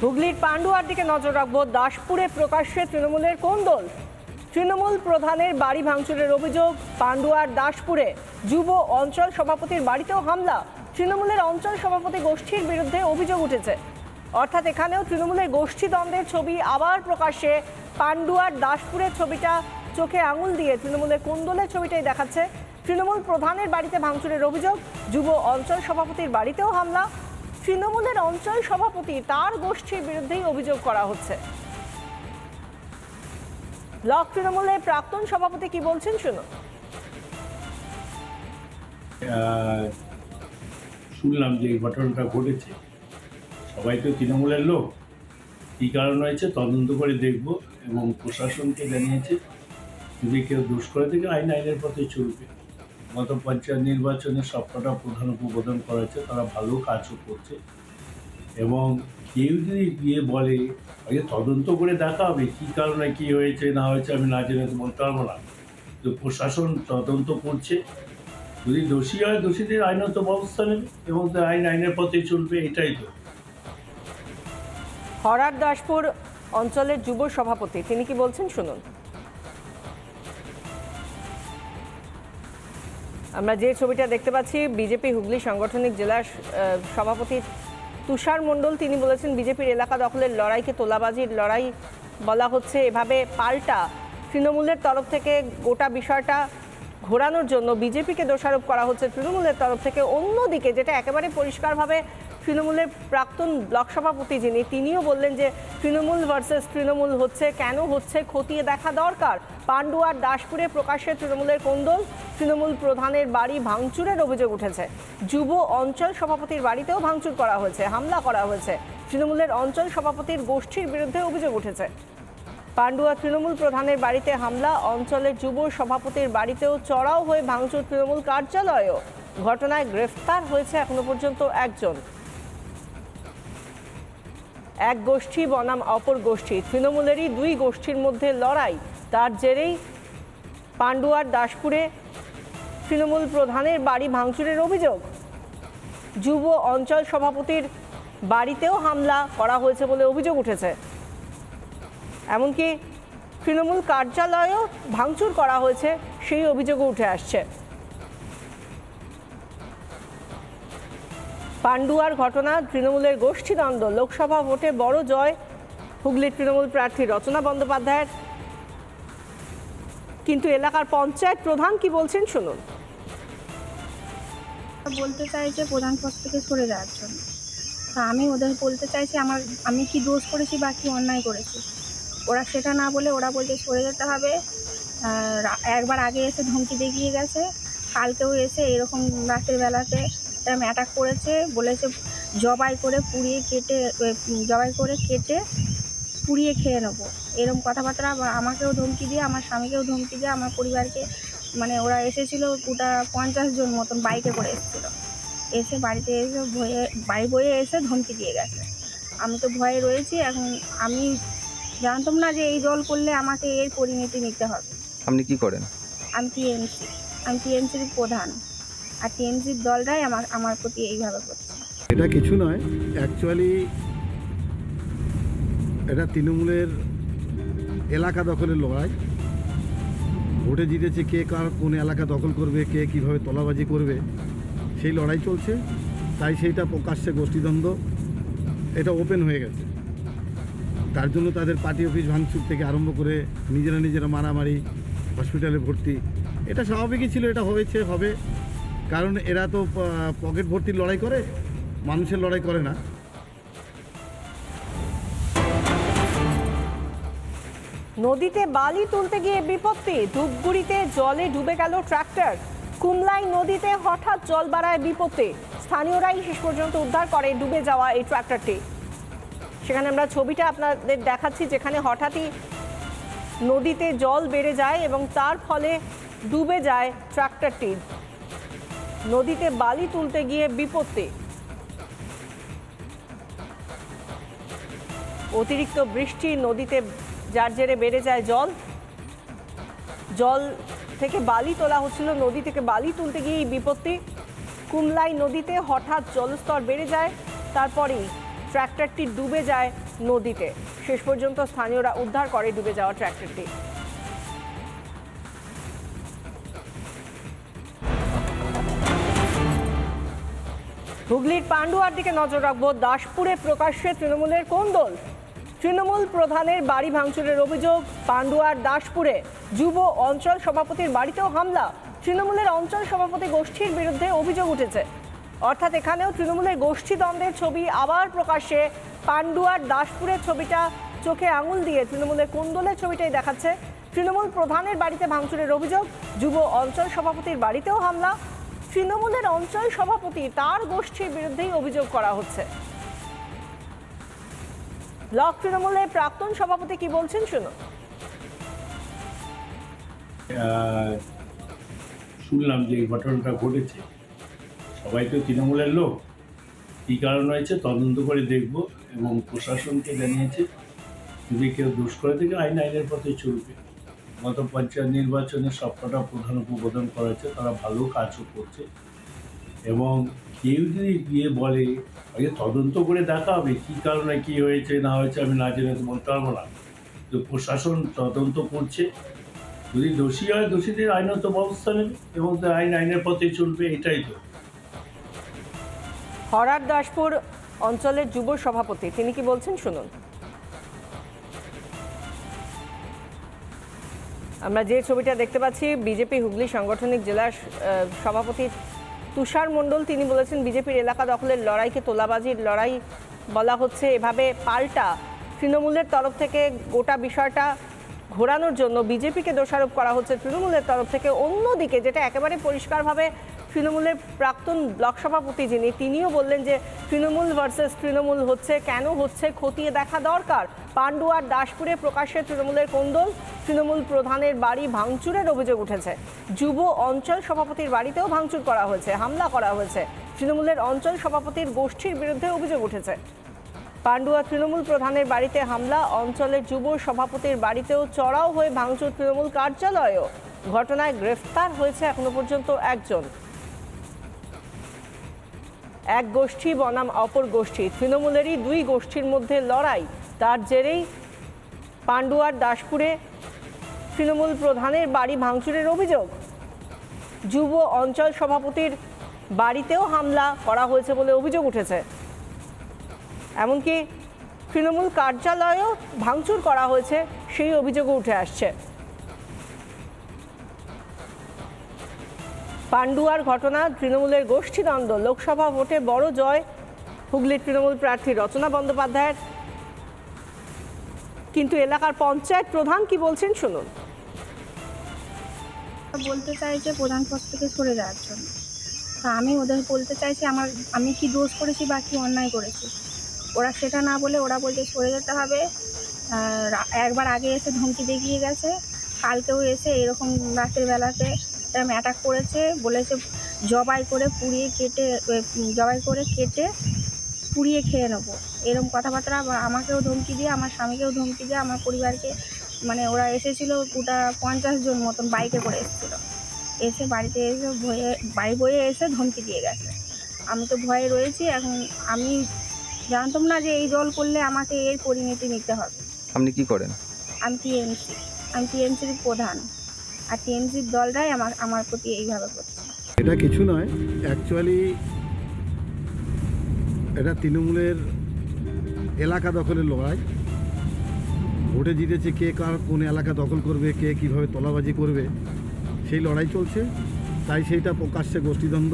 হুগলির পান্ডুয়ার দিকে নজর রাখবো। দাসপুরে প্রকাশ্যে তৃণমূলের কোন্দল। তৃণমূল প্রধানের বাড়ি ভাঙচুরের অভিযোগ। পান্ডুয়ার দাসপুরে যুব অঞ্চল সভাপতির বাড়িতেও হামলা। তৃণমূলের অঞ্চল সভাপতি গোষ্ঠীর বিরুদ্ধে অভিযোগ উঠেছে। অর্থাৎ এখানেও তৃণমূলের গোষ্ঠী দ্বন্দ্বের ছবি আবার প্রকাশ্যে। পান্ডুয়ার দাসপুরের ছবিটা চোখে আঙুল দিয়ে তৃণমূলের কোন্দলের ছবিটাই দেখাচ্ছে। তৃণমূল প্রধানের বাড়িতে ভাঙচুরের অভিযোগ, যুব অঞ্চল সভাপতির বাড়িতেও হামলা। তৃণমূলের অঞ্চল সভাপতি তার গোষ্ঠীর বিরুদ্ধেই অভিযোগ করা হচ্ছে। ব্লক তৃণমূলের প্রাক্তন সভাপতি কি বলছেন শুনুন। শুনলাম যে এই ঘটনাটা ঘটেছে, সবাই তো তৃণমূলের লোক, কী কারণ হয়েছে তদন্ত করে দেখব এবং প্রশাসনকে জানিয়েছে যদি কেউ দোষ করে থাকে আইনের পথে চলবে। গত পঞ্চায়েত নির্বাচনে সবকটা প্রধান উপপ্রধান করা হয়েছে, তারা ভালো কাজও করছে এবং কেউ যদি গিয়ে বলে তদন্ত করে দেখা হবে কী কারণে কী হয়েছে না হয়েছে আমি না জেনে তো বলতে পারবো না। তো প্রশাসন তদন্ত করছে, যদি দোষী হয় দোষীদের আইনত ব্যবস্থা নেবে এবং আইনের পথে চলবে, এটাই তো। হরার দাসপুর অঞ্চলের যুব সভাপতি তিনি কি বলছেন শুনুন। আমরা যে ছবিটা দেখতে পাচ্ছি, বিজেপি হুগলি সাংগঠনিক জেলার সভাপতি তুষার মণ্ডল তিনি বলেছেন বিজেপির এলাকা দখলের লড়াইকে তোলাবাজির লড়াই বলা হচ্ছে। এভাবে পাল্টা তৃণমূলের তরফ থেকে গোটা বিষয়টা ঘোরানোর জন্য বিজেপিকে দোষারোপ করা হচ্ছে তৃণমূলের তরফ থেকে। অন্যদিকে যেটা একেবারে পরিষ্কারভাবে তৃণমূলের প্রাক্তন ব্লক সভাপতি যিনি তিনিও বললেন যে তৃণমূল ভার্সেস তৃণমূল হচ্ছে, কেন হচ্ছে খতিয়ে দেখা দরকার। পান্ডুয়ার দাসপুরে প্রকাশ্যে তৃণমূলের কোন্দল। তৃণমূল প্রধানের বাড়ি ভাঙচুরের অভিযোগ উঠেছে। যুব অঞ্চল সভাপতির বাড়িতেও ভাঙচুর করা হয়েছে, হামলা করা হয়েছে। তৃণমূলের অঞ্চল সভাপতির গোষ্ঠীর বিরুদ্ধে অভিযোগ উঠেছে। পান্ডুয়া তৃণমূল প্রধানের বাড়িতে হামলা, অঞ্চলের যুব সভাপতির বাড়িতেও চড়াও হয়ে ভাঙচুর তৃণমূল কার্যালয়েও। ঘটনায় গ্রেফতার হয়েছে এখনো পর্যন্ত একজন। এক গোষ্ঠী বনাম অপর গোষ্ঠী, তৃণমূলেরই দুই গোষ্ঠীর মধ্যে লড়াই। তার জেরেই পান্ডুয়ার দাসপুরে তৃণমূল প্রধানের বাড়ি ভাঙচুরের অভিযোগ। যুব অঞ্চল সভাপতির বাড়িতেও হামলা করা হয়েছে বলে অভিযোগ উঠেছে। এমনকি তৃণমূল কার্যালয়েও ভাঙচুর করা হয়েছে সেই অভিযোগও উঠে আসছে। পান্ডুয়ার ঘটনা, তৃণমূলের গোষ্ঠীদ্বন্দ্ব। লোকসভা ভোটে বড় জয় হুগলির তৃণমূল প্রার্থী রচনা বন্দ্যোপাধ্যায়ের, কিন্তু এলাকার পঞ্চায়েত প্রধান কি বলছেন শুনুন। বলতে চাইছে প্রধান পদ থেকে সরে যাওয়ার জন্য। তা আমি ওদের বলতে চাইছি আমি কি দোষ করেছি বা কি অন্যায় করেছি। ওরা সেটা না বলে ওরা বলছে সরে যেতে হবে। একবার আগে এসে ধমকি দেখিয়ে গেছে, কালকেও এসে এরকম রাতের বেলাতে এরকম অ্যাটাক করেছে, বলেছে জবাই করে কেটে পুড়িয়ে খেয়ে নেবো, এরকম কথাবার্তা। আমাকেও ধমকি দিয়ে, আমার স্বামীকেও ধমকি দিয়ে, আমার পরিবারকে, মানে ওরা এসেছিলো গোটা 50 জন মতন বাইকে করে এসেছিলো, এসে বাড়িতে এসে বাড়ি বয়ে এসে ধমকি দিয়ে গেছে। আমি তো ভয়ে রয়েছি। এখন আমি জানতাম না যে এই দল করলে আমাকে এর পরিণতি নিতে হবে। আপনি কি করেন? আমি টিএমসির প্রধান, আর টিএমসির দলটাই আমার প্রতি এইভাবে করছে। এটা কিছু নয়, অ্যাকচুয়ালি এটা তৃণমূলের এলাকা দখলের লড়াই। ভোটে জিতেছে কে কার কোন এলাকা দখল করবে, কে কীভাবে তোলাবাজি করবে, সেই লড়াই চলছে। তাই সেইটা প্রকাশ্যে গোষ্ঠীদ্বন্দ্ব এটা ওপেন হয়ে গেছে। তার জন্য তাদের পার্টি অফিস ভাঙচুর থেকে আরম্ভ করে নিজেরা মারামারি, হসপিটালে ভর্তি, এটা স্বাভাবিকই ছিল। এটা হবে, কারণ এরা তো পকেট ভর্তির লড়াই করে, মানুষের লড়াই করে না। নদীতে বালি তুলতে গিয়ে বিপত্তি, ধূপগুড়িতে জলে ডুবে গেল ট্রাক্টর। কুমলাই নদীতে হঠাৎ জল বাড়ায় বিপত্তি, স্থানীয়রাই শেষ পর্যন্ত উদ্ধার করে ডুবে যাওয়া এই ট্রাক্টরটি। সেখানে আমরা ছবিটা আপনাদের দেখাচ্ছি, যেখানে হঠাৎই নদীতে জল বেড়ে যায় এবং তার ফলে ডুবে যায় ট্রাক্টরটি। নদীতে বালি তুলতে গিয়ে বিপত্তি। অতিরিক্ত বৃষ্টি, নদীতে যার জেরে বেড়ে যায় জল থেকে বালি তোলা হচ্ছিল, নদী থেকে বালি তুলতে গিয়ে এই বিপত্তি। কুমলাই নদীতে হঠাৎ জলস্তর বেড়ে যায়, তারপরেই ট্র্যাক্টরটি ডুবে যায় নদীতে। শেষ পর্যন্ত স্থানীয়রা উদ্ধার করে ডুবে যাওয়া ট্র্যাক্টরটি। হুগলির পান্ডুয়ার দিকে নজর রাখবো। দাসপুরে প্রকাশ্যে তৃণমূলের কোন্দল। তৃণমূল প্রধানের বাড়ি ভাঙচুরের অভিযোগ। পান্ডুয়ার দাসপুরে যুব অঞ্চল সভাপতির বাড়িতেও হামলা। তৃণমূলের অঞ্চল সভাপতি গোষ্ঠীর বিরুদ্ধে অভিযোগ উঠেছে। অর্থাৎ এখানেও তৃণমূলের গোষ্ঠী দ্বন্দ্বের ছবি আবার প্রকাশ্যে। পান্ডুয়ার দাসপুরের ছবিটা চোখে আঙুল দিয়ে তৃণমূলের কোন্দলের ছবিটাই দেখাচ্ছে। তৃণমূল প্রধানের বাড়িতে ভাঙচুরের অভিযোগ। যুব অঞ্চল সভাপতির বাড়িতেও হামলা। তৃণমূলের অঞ্চল সভাপতি তার গোষ্ঠীর বিরুদ্ধেই অভিযোগ করা হচ্ছে। ব্লক তৃণমূলের প্রাক্তন সভাপতি কি বলছেন শুনুন। শুনলাম যে এই ঘটনাটা ঘটেছে, সবাই তো তৃণমূলের লোক, কী কারণ হয়েছে তদন্ত করে দেখব এবং প্রশাসনকে জানিয়েছে যদি কেউ দোষ করে থেকে আইনের পথে চলবে। গত পঞ্চায়েত নির্বাচনে সবকটা প্রধান উপপ্রধান করা হয়েছে, তারা ভালো কাজও করছে এবং কেউ যদি গিয়ে বলে আগে তদন্ত করে দেখা হবে কী কারণে কী হয়েছে না হয়েছে, আমি না জেনে তো বলতে পারবো না। তো প্রশাসন তদন্ত করছে, যদি দোষী হয় দোষীদের আইনত ব্যবস্থা নেবে এবং আইনের পথে চলবে, এটাই তো। হরার দাসপুর অঞ্চলের যুব সভাপতি তিনি কি বলছেন শুনুন। আমরা যে ছবিটা দেখতে পাচ্ছি, বিজেপি হুগলি সাংগঠনিক জেলা সভাপতি তুষার মণ্ডল তিনি বলেছেন বিজেপির এলাকা দখলের লড়াইকে তোলাবাজির লড়াই বলা হচ্ছে। এভাবে পাল্টা তৃণমূলের তরফ থেকে গোটা বিষয়টা ঘোরানোর জন্য বিজেপিকে দোষারোপ করা হচ্ছে তৃণমূলের তরফ থেকে। অন্যদিকে যেটা একেবারে পরিষ্কারভাবে তৃণমূলের প্রাক্তন ব্লক সভাপতি যিনি তিনিও বললেন যে তৃণমূল ভার্সেস তৃণমূল হচ্ছে, কেন হচ্ছে খতিয়ে দেখা দরকার। পান্ডুয়ার দাসপুরে প্রকাশ্যে তৃণমূলের কোন্দল। তৃণমূল প্রধানের বাড়ি ভাঙচুরের অভিযোগ উঠেছে। যুব অঞ্চল সভাপতির বাড়িতেও ভাঙচুর করা হয়েছে, হামলা করা হয়েছে। তৃণমূলের অঞ্চল সভাপতির গোষ্ঠীর বিরুদ্ধে অভিযোগ উঠেছে। পান্ডুয়া তৃণমূল প্রধানের বাড়িতে হামলা, অঞ্চলের যুব সভাপতির বাড়িতেও চড়াও হয়ে ভাঙচুর তৃণমূল কার্যালয়েও। ঘটনায় গ্রেফতার হয়েছে এখনো পর্যন্ত একজন। এক গোষ্ঠী বনাম অপর গোষ্ঠী, তৃণমূলেরই দুই গোষ্ঠীর মধ্যে লড়াই। তার জেরেই পান্ডুয়ার দাসপুরে তৃণমূল প্রধানের বাড়ি ভাঙচুরের অভিযোগ। যুব অঞ্চল সভাপতির বাড়িতেও হামলা করা হয়েছে বলে অভিযোগ উঠেছে। এমনকি তৃণমূল কার্যালয়েও ভাঙচুর করা হয়েছে সেই অভিযোগও উঠে আসছে। পান্ডুয়ার ঘটনা, তৃণমূলের গোষ্ঠীদ্বন্দ্ব। লোকসভা ভোটে বড় জয় হুগলির তৃণমূল প্রার্থী রচনা বন্দ্যোপাধ্যায়ের, কিন্তু এলাকার পঞ্চায়েত প্রধান কি বলছেন শুনুন। বলতে চাইছে প্রধান পদ থেকে সরে যাওয়ার জন্য। তা আমি ওদের বলতে চাইছি আমি কি দোষ করেছি বা কি অন্যায় করেছি। ওরা সেটা না বলে ওরা বলছে সরে যেতে হবে। একবার আগে এসে ধমকি দেখিয়ে গেছে, কালকেও এসে এরকম রাতের বেলাতে এরকম অ্যাটাক করেছে, বলেছে জবাই করে কেটে পুড়িয়ে খেয়ে নেবো, এরকম কথাবার্তা। আমাকেও ধমকি দিয়ে, আমার স্বামীকেও ধমকি দিয়ে, আমার পরিবারকে, মানে ওরা এসেছিল গোটা 50 জন মতন বাইকে করে এসেছিলো। এসে বাড়িতে এসে বাড়ি বয়ে এসে ধমকি দিয়ে গেছে। আমি তো ভয়ে রয়েছি। এখন আমি জানতাম না যে এই দল করলে আমাকে এর পরিণতি নিতে হবে। আপনি কি করেন? আমি টিএমসির প্রধান, আর টিএমসির দলটাই আমার প্রতি এইভাবে করছে। এটা কিছু নয়, অ্যাকচুয়ালি এটা তৃণমূলের এলাকা দখলের লড়াই। ভোটে জিতেছে কে কার কোন এলাকা দখল করবে, কে কীভাবে তোলাবাজি করবে, সেই লড়াই চলছে। তাই সেইটা প্রকাশ্যে গোষ্ঠীদ্বন্দ্ব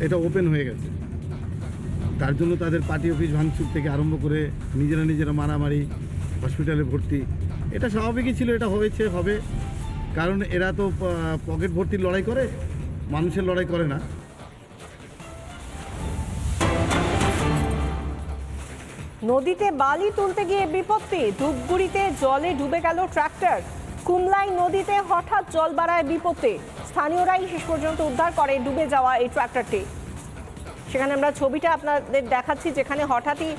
এটা ওপেন হয়ে গেছে। তার জন্য তাদের পার্টি অফিস ভাঙচুর থেকে আরম্ভ করে নিজেরা মারামারি, হসপিটালে ভর্তি, এটা স্বাভাবিকই ছিল। এটা হবে, কারণ এরা তো পকেট ভর্তির লড়াই করে, মানুষের লড়াই করে না। নদীতে বালি তুলতে গিয়ে বিপত্তি, ধূপগুড়িতে জলে ডুবে গেল ট্রাক্টর। কুমলাই নদীতে হঠাৎ জল বাড়ায় বিপত্তি, স্থানীয়রাই শেষ পর্যন্ত উদ্ধার করে ডুবে যাওয়া এই ট্রাক্টরটি। সেখানে আমরা ছবিটা আপনাদের দেখাচ্ছি, যেখানে হঠাৎই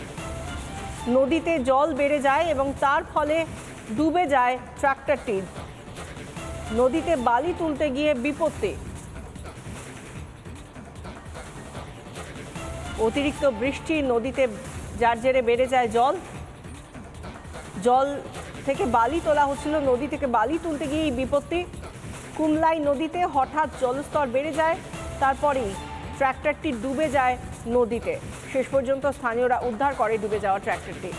নদীতে জল বেড়ে যায় এবং তার ফলে ডুবে যায় ট্রাক্টরটি। নদীতে বালি তুলতে গিয়ে বিপত্তি। অতিরিক্ত বৃষ্টি, নদীতে যার জেরে বেড়ে যায় জল থেকে বালি তোলা হচ্ছিল, নদী থেকে বালি তুলতে গিয়ে এই বিপত্তি। কুমলাই নদীতে হঠাৎ জলস্তর বেড়ে যায়, তারপরেই ট্র্যাক্টরটি ডুবে যায় নদীতে। শেষ পর্যন্ত স্থানীয়রা উদ্ধার করে ডুবে যাওয়া ট্র্যাক্টরটি।